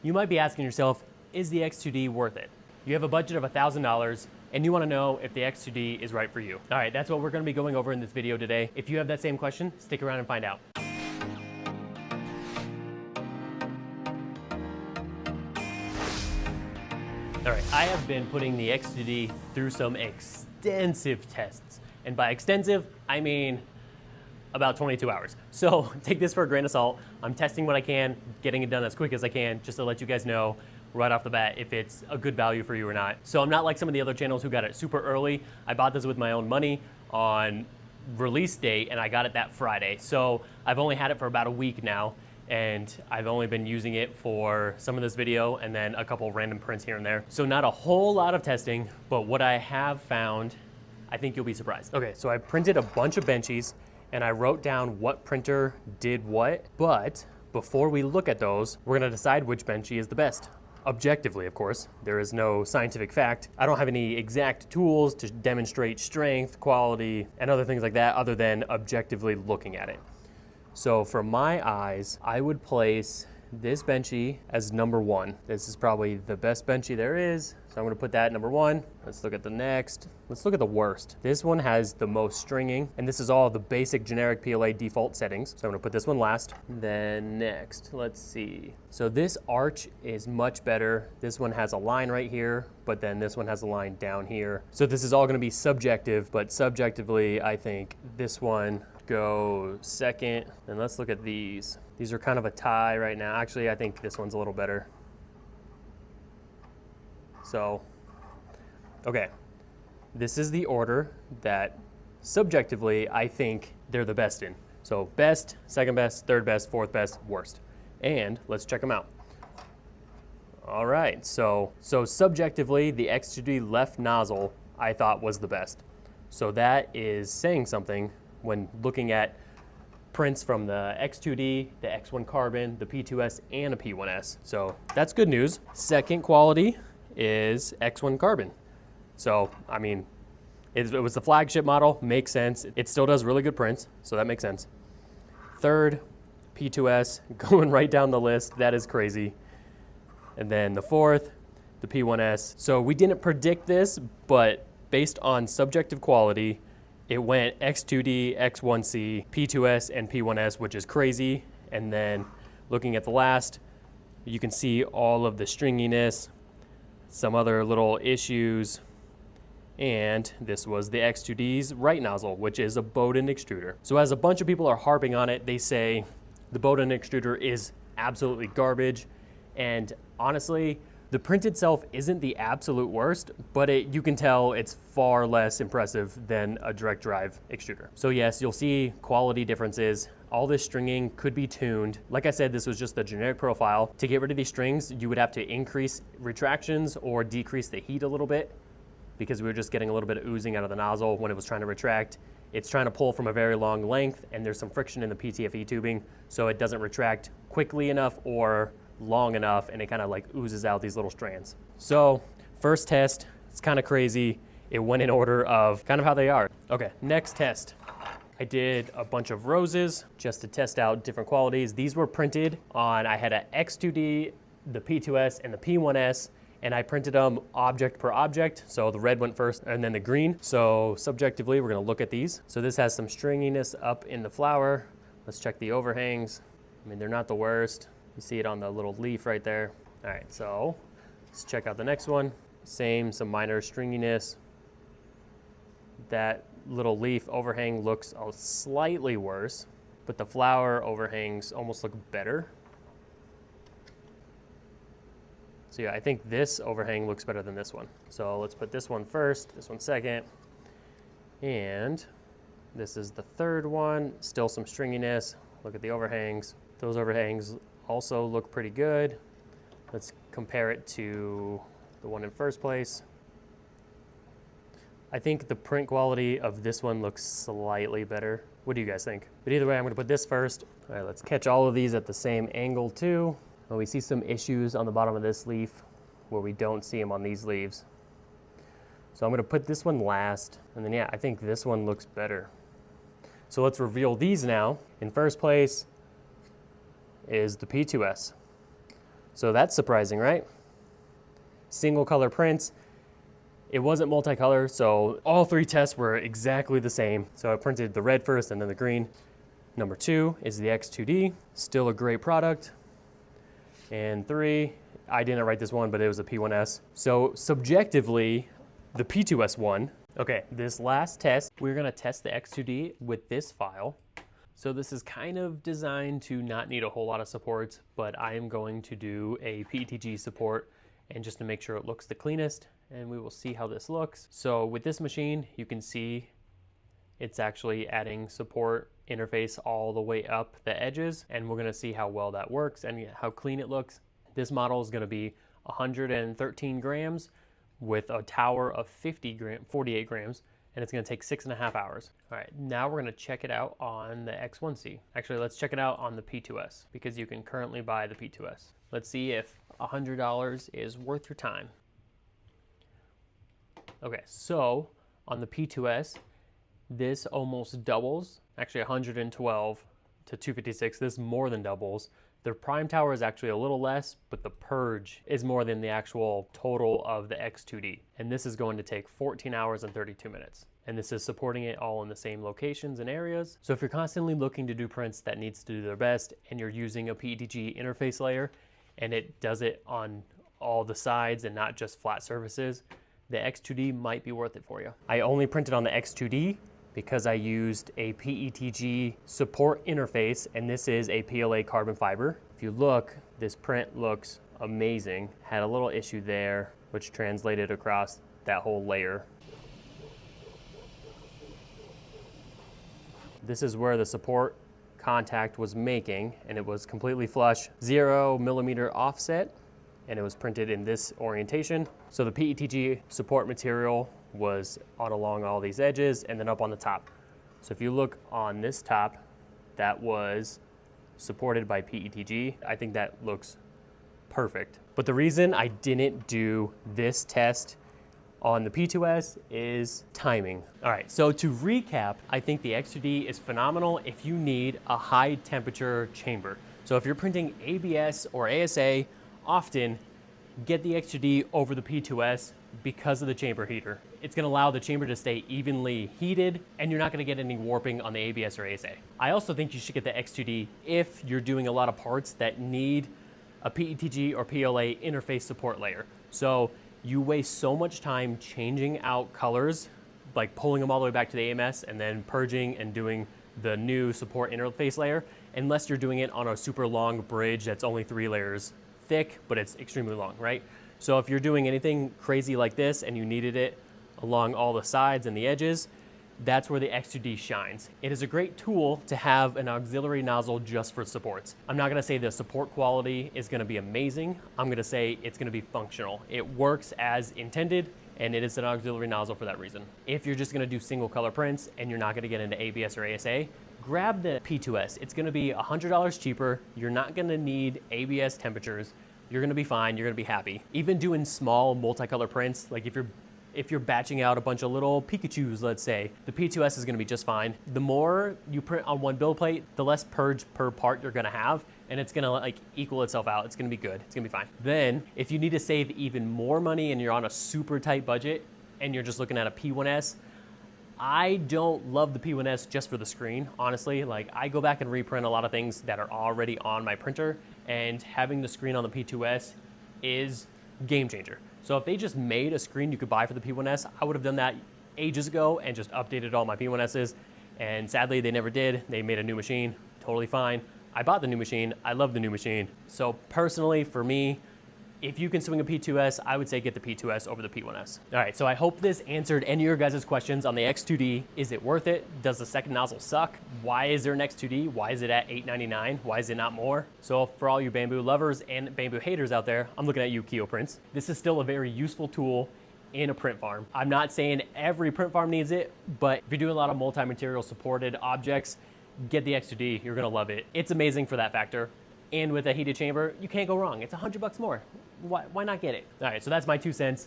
You might be asking yourself, is the X2D worth it? You have a budget of $1,000 and you want to know if the X2D is right for you. All right, that's what we're going to be going over in this video today. If you have that same question, stick around and find out. All right, I have been putting the X2D through some extensive tests. And by extensive, I mean about 22 hours. So take this for a grain of salt. I'm testing what I can, getting it done as quick as I can, just to let you guys know right off the bat if it's a good value for you or not. So I'm not like some of the other channels who got it super early. I bought this with my own money on release date and I got it that Friday. So I've only had it for about a week now and I've only been using it for some of this video and then a couple random prints here and there. So not a whole lot of testing, but what I have found, I think you'll be surprised. Okay, so I printed a bunch of Benchies and I wrote down what printer did what, but before we look at those, we're gonna decide which Benchie is the best. Objectively, of course. There is no scientific fact. I don't have any exact tools to demonstrate strength, quality, and other things like that other than objectively looking at it. So from my eyes, I would place this Benchie as number one. This is probably the best Benchie there is. So I'm gonna put that at number one. Let's look at the next. Let's look at the worst. This one has the most stringing, and this is all the basic generic PLA default settings. So I'm gonna put this one last. Then next, let's see. So this arch is much better. This one has a line right here, but then this one has a line down here. So this is all gonna be subjective, but subjectively, I think this one go second. And let's look at these. These are kind of a tie right now. Actually, I think this one's a little better. So, okay. This is the order that subjectively I think they're the best in. So best, second best, third best, fourth best, worst. And let's check them out. All right, so subjectively, the X2D left nozzle I thought was the best. So that is saying something when looking at prints from the X2D, the X1 Carbon, the P2S, and a P1S. So that's good news. Second quality is X1 Carbon. So, I mean, it was the flagship model, makes sense. It still does really good prints, so that makes sense. Third, P2S, going right down the list. That is crazy. And then the fourth, the P1S. So we didn't predict this, but based on subjective quality, it went X2D, X1C, P2S, and P1S, which is crazy. And then looking at the last, you can see all of the stringiness, some other little issues, and this was the X2D's right nozzle, which is a Bowden extruder. So as a bunch of people are harping on it, they say the Bowden extruder is absolutely garbage, and honestly, the print itself isn't the absolute worst, but you can tell it's far less impressive than a direct drive extruder. So yes, you'll see quality differences. All this stringing could be tuned. Like I said, this was just the generic profile. To get rid of these strings, you would have to increase retractions or decrease the heat a little bit because we were just getting a little bit of oozing out of the nozzle when it was trying to retract. It's trying to pull from a very long length and there's some friction in the PTFE tubing, so it doesn't retract quickly enough or long enough, and it kind of like oozes out these little strands. So first test, it's kind of crazy. It went in order of kind of how they are. Okay, next test. I did a bunch of roses just to test out different qualities. These were printed on, I had an X2D, the P2S, and the P1S, and I printed them object per object. So the red went first and then the green. So subjectively, we're gonna look at these. So this has some stringiness up in the flower. Let's check the overhangs. I mean, they're not the worst. You see it on the little leaf right there. All right, so let's check out the next one. Same, some minor stringiness. That little leaf overhang looks slightly worse, but the flower overhangs almost look better. So yeah, I think this overhang looks better than this one. So let's put this one first, this one second. And this is the third one, still some stringiness. Look at the overhangs. Those overhangs also look pretty good. Let's compare it to the one in first place. I think the print quality of this one looks slightly better. What do you guys think? But either way, I'm gonna put this first. All right, let's catch all of these at the same angle too. Well, we see some issues on the bottom of this leaf where we don't see them on these leaves. So I'm gonna put this one last, and then yeah, I think this one looks better. So let's reveal these now. In first place is the P2S. So that's surprising, right? Single color prints. It wasn't multicolor, so all 3 tests were exactly the same. So I printed the red first and then the green. Number 2 is the X2D, still a great product. And 3, I didn't write this one, but it was a P1S. So subjectively, the P2S won. Okay, this last test, we're gonna test the X2D with this file. So this is kind of designed to not need a whole lot of supports, but I am going to do a PETG support and just to make sure it looks the cleanest, and we will see how this looks. So with this machine, you can see it's actually adding support interface all the way up the edges, and we're gonna see how well that works and how clean it looks. This model is gonna be 113 grams with a tower of 48 grams, and it's gonna take 6.5 hours. All right, now we're gonna check it out on the X1C. Actually, let's check it out on the P2S because you can currently buy the P2S. Let's see if $100 is worth your time. Okay, so on the P2S, this almost doubles, actually 112 to 256, this more than doubles. The prime tower is actually a little less, but the purge is more than the actual total of the X2D. And this is going to take 14 hours and 32 minutes. And this is supporting it all in the same locations and areas. So if you're constantly looking to do prints that needs to do their best and you're using a PETG interface layer and it does it on all the sides and not just flat surfaces, the X2D might be worth it for you. I only printed on the X2D because I used a PETG support interface, and this is a PLA carbon fiber. If you look, this print looks amazing. Had a little issue there, which translated across that whole layer. This is where the support contact was making, and it was completely flush, 0 millimeter offset, and it was printed in this orientation. So the PETG support material was on along all these edges and then up on the top. So if you look on this top, that was supported by PETG. I think that looks perfect. But the reason I didn't do this test on the P2S is timing. All right, so to recap, I think the X2D is phenomenal if you need a high temperature chamber. So if you're printing ABS or ASA, often get the X2D over the P2S because of the chamber heater. It's gonna allow the chamber to stay evenly heated and you're not gonna get any warping on the ABS or ASA. I also think you should get the X2D if you're doing a lot of parts that need a PETG or PLA interface support layer. So you waste so much time changing out colors, like pulling them all the way back to the AMS and then purging and doing the new support interface layer, unless you're doing it on a super long bridge that's only 3 layers thick, but it's extremely long, right? So if you're doing anything crazy like this and you needed it along all the sides and the edges, that's where the X2D shines. It is a great tool to have an auxiliary nozzle just for supports. I'm not gonna say the support quality is gonna be amazing. I'm gonna say it's gonna be functional. It works as intended, and it is an auxiliary nozzle for that reason. If you're just gonna do single color prints and you're not gonna get into ABS or ASA, grab the P2S. It's gonna be $100 cheaper. You're not gonna need ABS temperatures. You're gonna be fine, you're gonna be happy. Even doing small multicolor prints, like if you're batching out a bunch of little Pikachus, let's say, the P2S is gonna be just fine. The more you print on one build plate, the less purge per part you're gonna have, and it's gonna like equal itself out. It's gonna be good, it's gonna be fine. Then, if you need to save even more money and you're on a super tight budget and you're just looking at a P1S, I don't love the P1S just for the screen, honestly. Like, I go back and reprint a lot of things that are already on my printer, and having the screen on the P2S is game changer. So if they just made a screen you could buy for the P1S, I would have done that ages ago and just updated all my P1Ss, and sadly they never did. They made a new machine, totally fine. I bought the new machine, I love the new machine. So personally, for me, if you can swing a P2S, I would say get the P2S over the P1S. All right, so I hope this answered any of your guys' questions on the X2D. Is it worth it? Does the second nozzle suck? Why is there an X2D? Why is it at $899? Why is it not more? So for all you Bambu lovers and Bambu haters out there, I'm looking at you, Keo Prints. This is still a very useful tool in a print farm. I'm not saying every print farm needs it, but if you're doing a lot of multi-material supported objects, get the X2D, you're gonna love it. It's amazing for that factor. And with a heated chamber, you can't go wrong. It's $100 more. Why not get it? All right, so that's my 2 cents.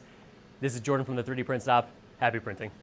This is Jordan from the 3D Print Stop. Happy printing.